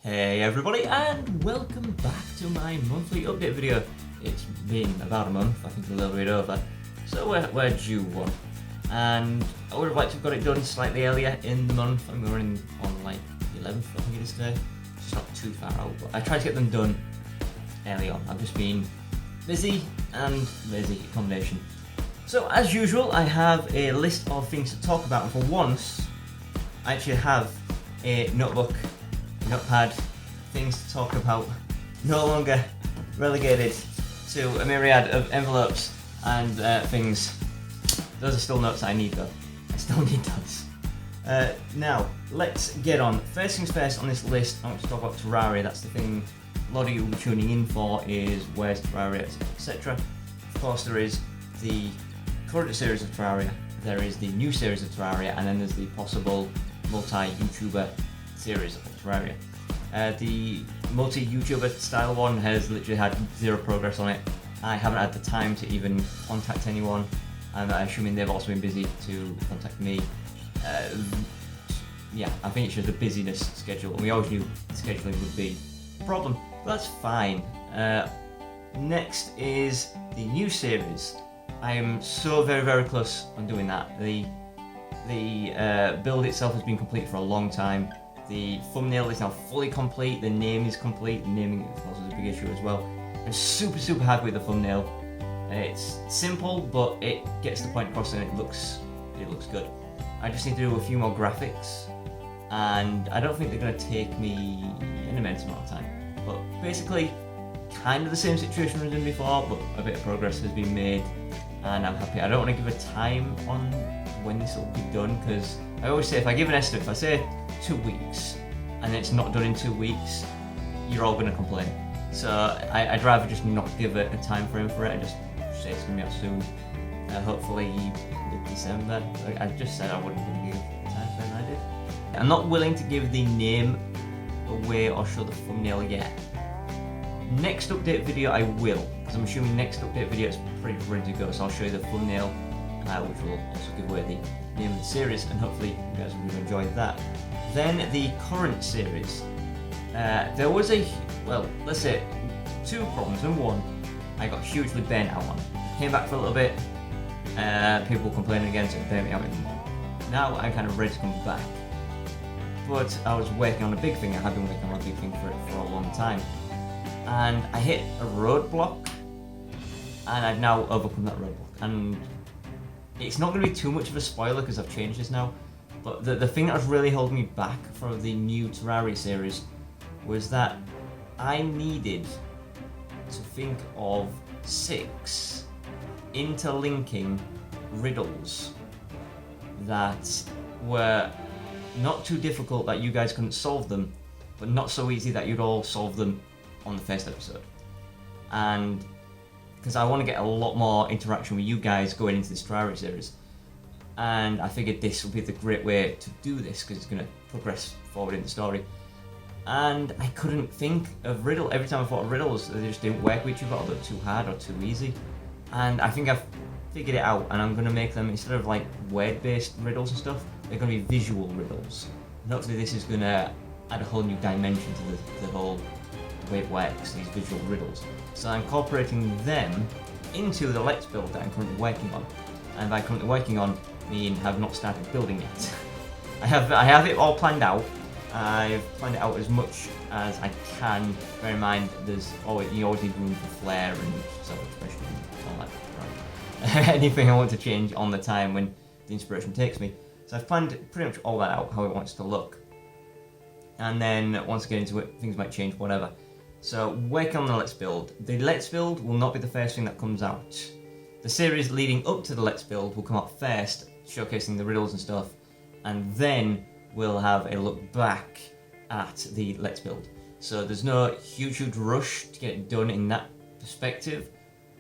Hey everybody, and welcome back to my monthly update video. It's been about a month, I think a little bit over, so we're due one. And I would have liked to have got it done slightly earlier in the month. I mean, we're on like the 11th, I think it is today. It's not too far out, but I tried to get them done early on. I've just been busy and lazy combination. So as usual, I have a list of things to talk about, and for once, I actually have a notepad, things to talk about, no longer relegated to a myriad of envelopes and things. Those are still notes I need though. I still need those. Now, let's get on. First things first on this list, I want to talk about Terraria. That's the thing a lot of you will be tuning in for, is where's Terraria, etc. Of course, there is the current series of Terraria, there is the new series of Terraria, and then there's the possible multi-YouTuber series of Terraria. The multi-YouTuber style one has literally had zero progress on it. I haven't had the time to even contact anyone, and I'm assuming they've also been busy to contact me. Yeah, I think it's just a busyness schedule, and we always knew scheduling would be a problem, but that's fine. Next is the new series. I am so very close on doing that. The build itself has been complete for a long time. The thumbnail is now fully complete, the name is complete, the naming of course is a big issue as well. I'm super happy with the thumbnail. It's simple, but it gets the point across and it looks good. I just need to do a few more graphics, and I don't think they're going to take me an immense amount of time. But basically, kind of the same situation as in before, but a bit of progress has been made, and I'm happy. I don't want to give a time on when this will be done, because I always say, if I give an estimate, if I say 2 weeks and it's not done in 2 weeks, you're all going to complain. So I'd rather just not give it a time frame for it and just say it's going to be out soon. Hopefully mid-December. I just said I wouldn't give a time frame, I did. I'm not willing to give the name away or show the thumbnail yet. Next update video I will, because I'm assuming next update video is pretty ready to go, so I'll show you the thumbnail, which will also give away the name of the series, and hopefully you guys will enjoy that. Then the current series. There was let's say two problems. Number one, I got hugely burnt out on it. Came back for a little bit, people complaining again, so it burnt me out even more. Now I'm kind of ready to come back. But I was working on a big thing, I have been working on a big thing for a long time. And I hit a roadblock, and I've now overcome that roadblock. And it's not going to be too much of a spoiler because I've changed this now, but the thing that was really holding me back for the new Terraria series was that I needed to think of 6 interlinking riddles that were not too difficult that you guys couldn't solve them, but not so easy that you'd all solve them on the first episode. And because I want to get a lot more interaction with you guys going into this Terraria series, and I figured this would be the great way to do this because it's going to progress forward in the story. And I couldn't think of riddle. Every time I thought of riddles, they just didn't work with each other, or they're too hard or too easy. And I think I've figured it out, and I'm going to make them, instead of like word-based riddles and stuff, they're going to be visual riddles. And hopefully this is going to add a whole new dimension to the whole way it works, these visual riddles. So I'm incorporating them into the Let's Build that I'm currently working on. And by currently working on, mean have not started building yet. I have it all planned out. I've planned it out as much as I can. Bear in mind, you always need room for flair and self-expression and all that. Right? Anything I want to change on the time when the inspiration takes me. So I've planned pretty much all that out, how it wants to look. And then once I get into it, things might change, whatever. So working on the Let's Build. The Let's Build will not be the first thing that comes out. The series leading up to the Let's Build will come out first, showcasing the riddles and stuff, and then we'll have a look back at the Let's Build. So there's no huge rush to get it done in that perspective,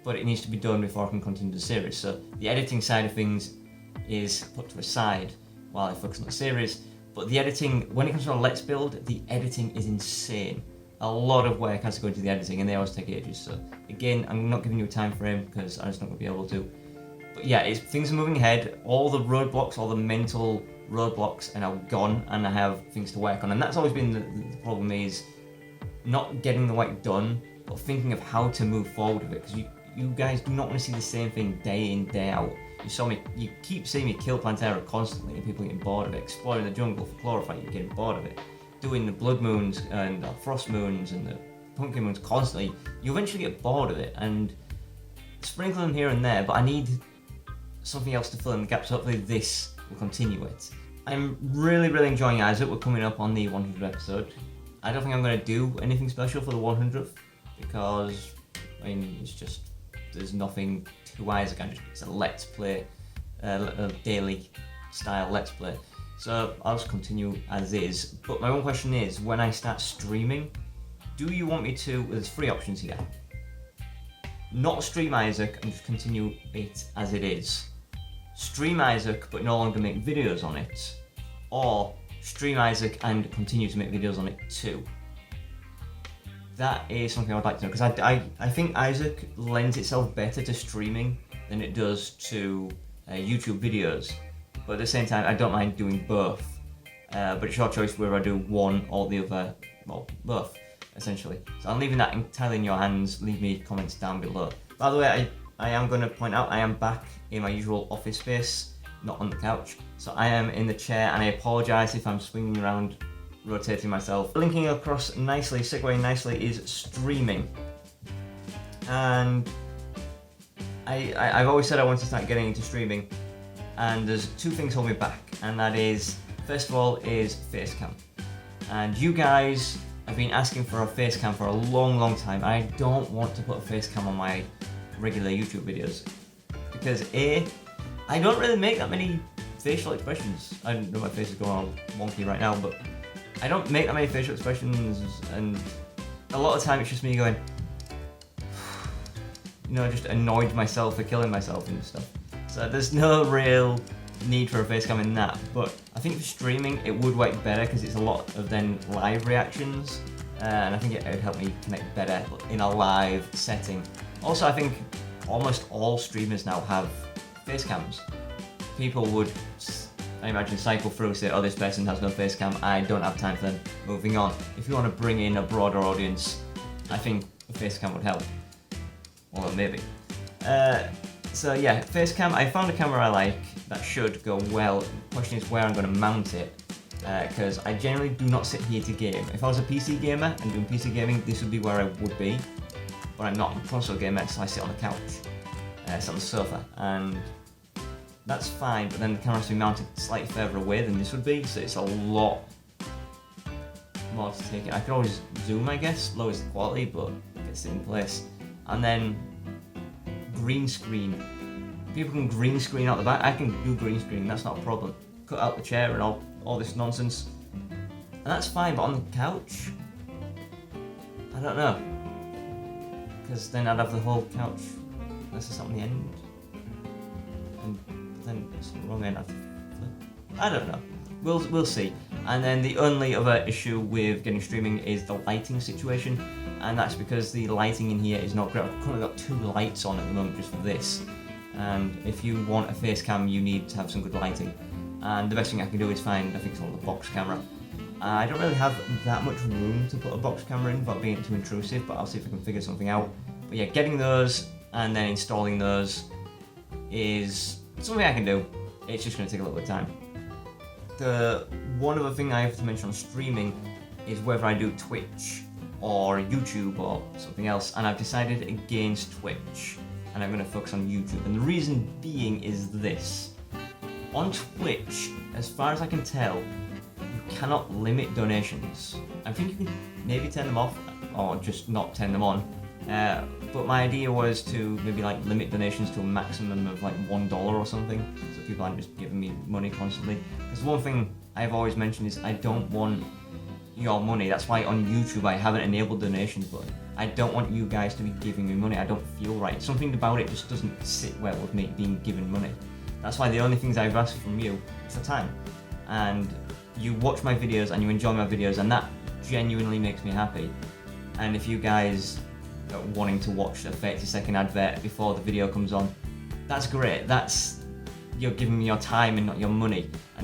but it needs to be done before I can continue the series. So the editing side of things is put to a side while I focus on the series, but the editing, when it comes to a Let's Build, the editing is insane. A lot of work has to go into the editing, and they always take ages. So again, I'm not giving you a time frame because I'm just not going to be able to. But yeah, things are moving ahead. All the roadblocks, all the mental roadblocks are now gone and I have things to work on. And that's always been the problem, is not getting the work done, but thinking of how to move forward with it. Because you guys do not want to see the same thing day in, day out. You keep seeing me kill Pantera constantly and people getting bored of it. Exploring the jungle for chlorophyte, you're getting bored of it. Doing the blood moons and the frost moons and the pumpkin moons constantly, you eventually get bored of it. And sprinkle them here and there, but I need something else to fill in the gaps. Hopefully this will continue it. I'm really enjoying Isaac. We're coming up on the 100th episode. I don't think I'm going to do anything special for the 100th because, I mean, it's just, there's nothing to Isaac. It's a let's play, a daily style let's play. So I'll just continue as is. But my one question is, when I start streaming, do you want me to, there's 3 options here. Not stream Isaac and just continue it as it is. Stream Isaac but no longer make videos on it. Or stream Isaac and continue to make videos on it too. That is something I would like to know, because I think Isaac lends itself better to streaming than it does to YouTube videos. But at the same time, I don't mind doing both. But it's your choice whether I do one or the other, well, both, essentially. So I'm leaving that entirely in your hands. Leave me comments down below. By the way, I am going to point out I am back in my usual office space, not on the couch. So I am in the chair, and I apologise if I'm swinging around, rotating myself. Linking across nicely, segueing nicely, is streaming. And I've always said I want to start getting into streaming, and there's 2 things holding me back, and that is, first of all, is Facecam. And you guys have been asking for a Facecam for a long time. I don't want to put a Facecam on my regular YouTube videos because I don't really make that many facial expressions. I know my face is going all wonky right now, but I don't make that many facial expressions, and a lot of the time it's just me going, you know, just annoyed myself for killing myself and stuff. So there's no real need for a Facecam in that, but I think for streaming it would work better because it's a lot of then live reactions, and I think it would help me connect better in a live setting. Also, I think almost all streamers now have Facecams. People would, I imagine, cycle through, say, oh, this person has no Facecam, I don't have time for them, moving on. If you want to bring in a broader audience, I think a Facecam would help. Or maybe. So yeah, Facecam, I found a camera I like that should go well. The question is where I'm going to mount it, because I generally do not sit here to game. If I was a PC gamer and doing PC gaming, this would be where I would be, but I'm not. I'm a console gamer, so I sit on the couch, sit on the sofa, and that's fine, but then the camera has to be mounted slightly further away than this would be, so it's a lot more to take it. I could always zoom, I guess, lowers the quality, but it gets it in place. And then green screen. People can green screen out the back. I can do green screen, that's not a problem. Cut out the chair and all this nonsense. And that's fine, but on the couch, I don't know. Because then I'd have the whole couch, unless it's on the end. And then it's the wrong end, I don't know. We'll see. And then the only other issue with getting streaming is the lighting situation, and that's because the lighting in here is not great. I've currently got 2 lights on at the moment just for this, and if you want a Facecam you need to have some good lighting, and the best thing I can do is find, I think it's called a box camera. I don't really have that much room to put a box camera in without being too intrusive, but I'll see if I can figure something out. But yeah, getting those and then installing those is something I can do. It's just going to take a little bit of time. The one other thing I have to mention on streaming is whether I do Twitch or YouTube or something else, and I've decided against Twitch, and I'm going to focus on YouTube. And the reason being is this. On Twitch, as far as I can tell, you cannot limit donations. I think you can maybe turn them off, or just not turn them on. But my idea was to maybe like limit donations to a maximum of like $1 or something, so people aren't just giving me money constantly. Because one thing I've always mentioned is I don't want your money. That's why on YouTube I haven't enabled donations button. I don't want you guys to be giving me money. I don't feel right. Something about it just doesn't sit well with me being given money. That's why the only things I've asked from you is for time. And you watch my videos and you enjoy my videos, and that genuinely makes me happy. And if you guys are wanting to watch a 30-second advert before the video comes on, that's great. You're giving me your time and not your money. And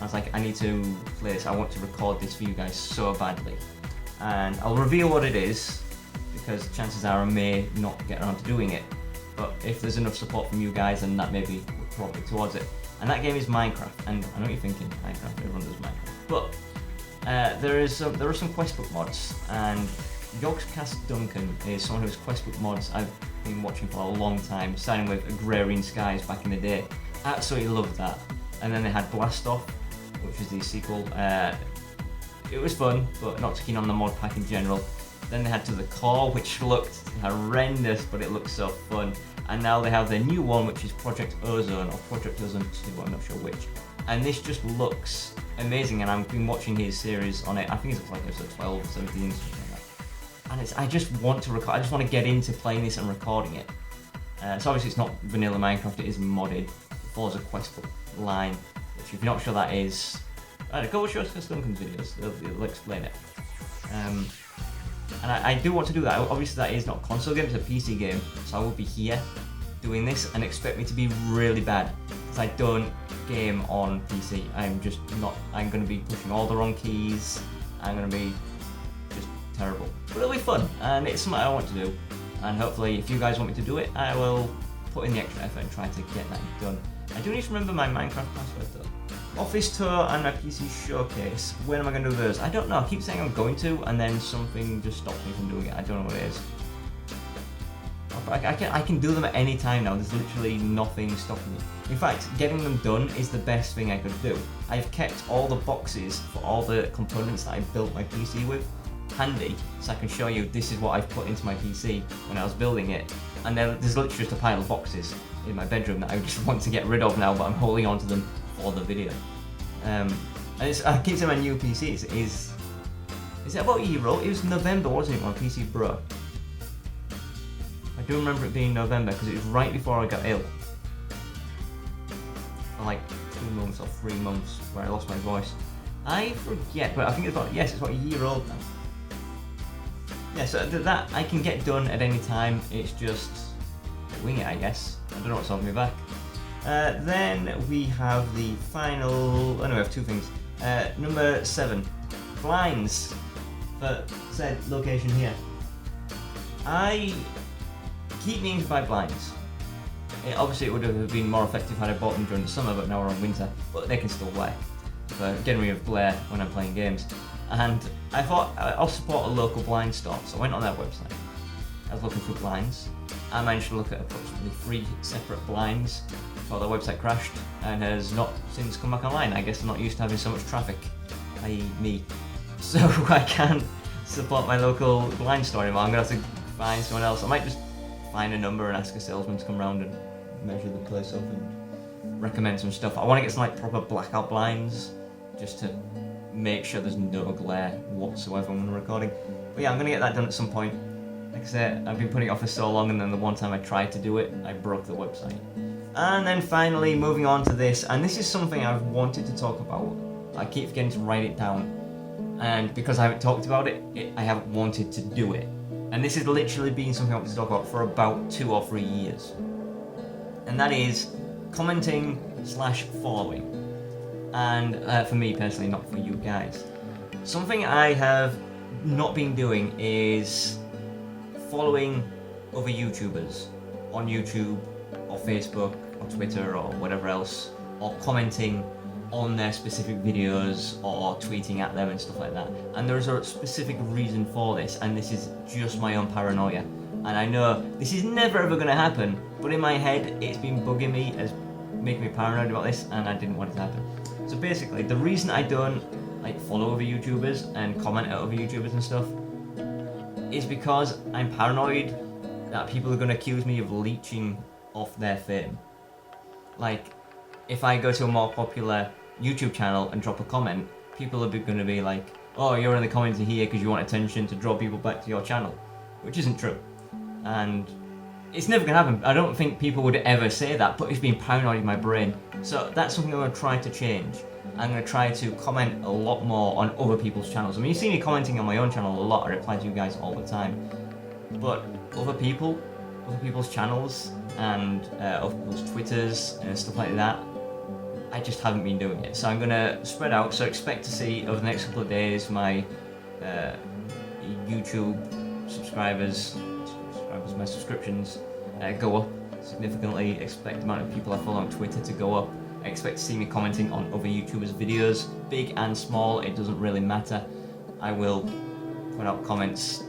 I was like, I need to play this. I want to record this for you guys so badly. And I'll reveal what it is, because chances are I may not get around to doing it. But if there's enough support from you guys, then that maybe will prompt me towards it. And that game is Minecraft. And I know what you're thinking, Minecraft, everyone does Minecraft. But there are some questbook mods, and Yogscast Duncan is someone whose questbook mods I've been watching for a long time, starting with Agrarian Skies back in the day. Absolutely loved that. And then they had Blast Off, which is the sequel. It was fun, but not too keen on the mod pack in general. Then they had To The Core, which looked horrendous, but it looked so fun. And now they have their new one, which is Project Ozone, or Project Ozone 2, I'm not sure which. And this just looks amazing, and I've been watching his series on it. I think it's like episode 12 or 17, something like that. And I just want to record, I just want to get into playing this and recording it. So obviously it's not vanilla Minecraft, it is modded. It follows a questbook line, which if you're not sure that is, go watch Yogscast Duncan's videos, they'll explain it. And I do want to do that. Obviously that is not a console game, it's a PC game, so I will be here doing this, and expect me to be really bad, because I don't game on PC. I'm just not, I'm going to be pushing all the wrong keys, I'm going to be just terrible. But it'll be fun, and it's something I want to do, and hopefully if you guys want me to do it, I will put in the extra effort and try to get that done. I do need to remember my Minecraft password though. Office tour and my PC showcase, when am I going to do those? I don't know, I keep saying I'm going to, and then something just stops me from doing it. I don't know what it is. I can do them at any time now, there's literally nothing stopping me. In fact, getting them done is the best thing I could do. I've kept all the boxes for all the components that I built my PC with handy, so I can show you this is what I've put into my PC when I was building it. And then there's literally just a pile of boxes in my bedroom that I just want to get rid of now, but I'm holding on to them for the video. And I keep saying my new PC is it about a year old? It was November, wasn't it, when my PC broke? I do remember it being November because it was right before I got ill. For like 2 months or 3 months where I lost my voice. I forget, but I think it's about a year old now. Yeah, so that I can get done at any time, it's just wing it, I guess. I don't know what's holding me back. Then we have the final, we have 2 things. Number 7, blinds for said location here. I keep meaning to buy blinds. Obviously it would have been more effective had I bought them during the summer, but now we're on winter, but they can still work for getting rid of glare when I'm playing games. And I thought I'll support a local blind store, so I went on their website. I was looking for blinds. I managed to look at approximately 3 separate blinds before their website crashed, and has not since come back online. I guess I'm not used to having so much traffic, i.e. me. So I can't support my local blind store anymore. I'm going to have to find someone else. I might just find a number and ask a salesman to come around and measure the place up and recommend some stuff. I want to get some like proper blackout blinds, just to make sure there's no glare whatsoever when we're recording. But yeah, I'm going to get that done at some point. Like I said, I've been putting it off for so long, and then the one time I tried to do it, I broke the website. And then finally, moving on to this, and this is something I've wanted to talk about. I keep forgetting to write it down, and because I haven't talked about it, I haven't wanted to do it. And this has literally been something I wanted to talk about for about 2 or 3 years. And that is commenting / following. And for me personally, not for you guys. Something I have not been doing is following other YouTubers on YouTube or Facebook or Twitter or whatever else, or commenting on their specific videos or tweeting at them and stuff like that. And there's a specific reason for this, and this is just my own paranoia. And I know this is never ever going to happen, but in my head it's been bugging me, as making me paranoid about this, and I didn't want it to happen. So basically, the reason I don't like follow other YouTubers and comment at other YouTubers and stuff is because I'm paranoid that people are going to accuse me of leeching off their fame. Like, if I go to a more popular YouTube channel and drop a comment, people are going to be like, oh, you're in the comments here because you want attention to draw people back to your channel, which isn't true. And it's never going to happen. I don't think people would ever say that, but it's been paranoid in my brain. So that's something I'm going to try to change. I'm going to try to comment a lot more on other people's channels. I mean, you see me commenting on my own channel a lot. I reply to you guys all the time. But other people's channels and other people's Twitters and stuff like that, I just haven't been doing it. So I'm gonna spread out. So expect to see over the next couple of days my YouTube subscribers, my subscriptions go up significantly. Expect the amount of people I follow on Twitter to go up. I expect to see me commenting on other YouTubers' videos, big and small. It doesn't really matter. I will put out comments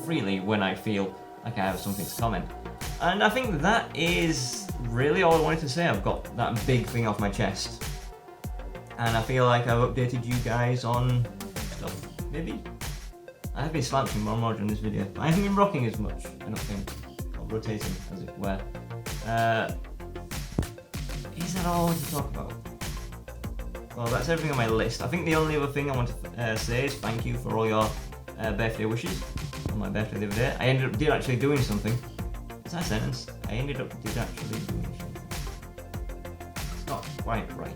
freely when I feel like I have something to comment. And I think that is really all I wanted to say. I've got that big thing off my chest. And I feel like I've updated you guys on stuff, maybe. I have been slouching more and more during this video. I haven't been rocking as much, I don't think. Or rotating, as it were. Is that all I want to talk about? Well, that's everything on my list. I think the only other thing I want to say is thank you for all your birthday wishes on my birthday the other day. I did actually doing something. Is that a sentence? I did actually doing something. It's not quite right.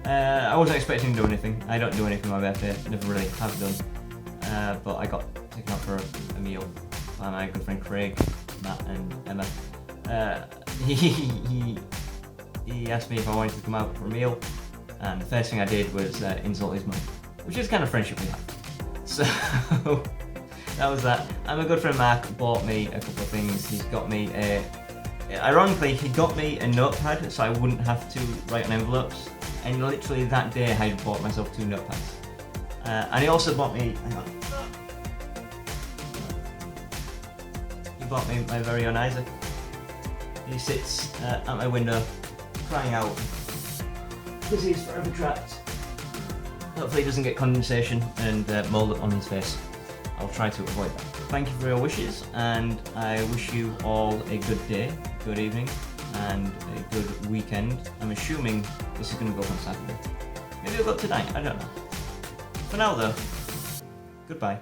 I wasn't expecting to do anything. I don't do anything on my birthday. Never really have done. But I got taken out for a meal by my good friend Craig, Matt, and Emma. He asked me if I wanted to come out for a meal, and the first thing I did was insult his mum, which is the kind of friendship we have. So that was that. And my good friend Mark bought me a couple of things. He's got me ironically, he got me a notepad so I wouldn't have to write on envelopes. And literally that day I had bought myself 2 notepads. And he also bought me, hang on. He bought me my very own Isaac. He sits at my window crying out because he's forever trapped. Hopefully he doesn't get condensation and mould on his face. I'll try to avoid that. Thank you for your wishes, and I wish you all a good day, good evening, and a good weekend. I'm assuming this is going to go up on Saturday. Maybe it'll go up tonight, I don't know. For now though, goodbye.